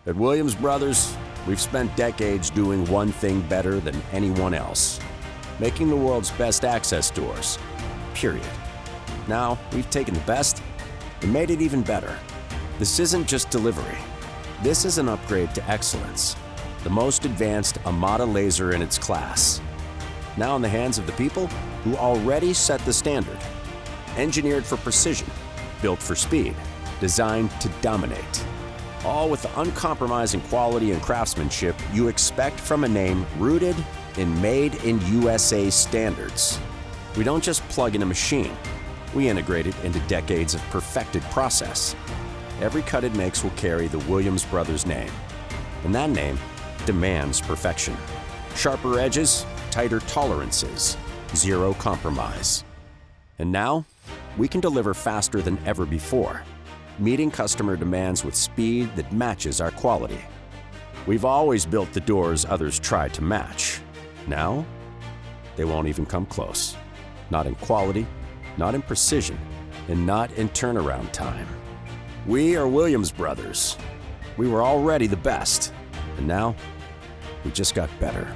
At Williams Brothers, we've spent decades doing one thing better than anyone else, making the world's best access doors, period. Now, we've taken the best and made it even better. This isn't just delivery. This is an upgrade to excellence, the most advanced AMADA laser in its class. Now in the hands of the people who already set the standard. Engineered for precision, built for speed, designed to dominate. All with the uncompromising quality and craftsmanship you expect from a name rooted in Made in USA standards. We don't just plug in a machine. We integrate it into decades of perfected process. Every cut it makes will carry the Williams Brothers name. And that name demands perfection. Sharper edges, tighter tolerances, zero compromise. And now, we can deliver faster than ever before, meeting customer demands with speed that matches our quality. We've always built the doors others tried to match. Now, they won't even come close. Not in quality, not in precision, and not in turnaround time. We are Williams Brothers. We were already the best, and now we just got better.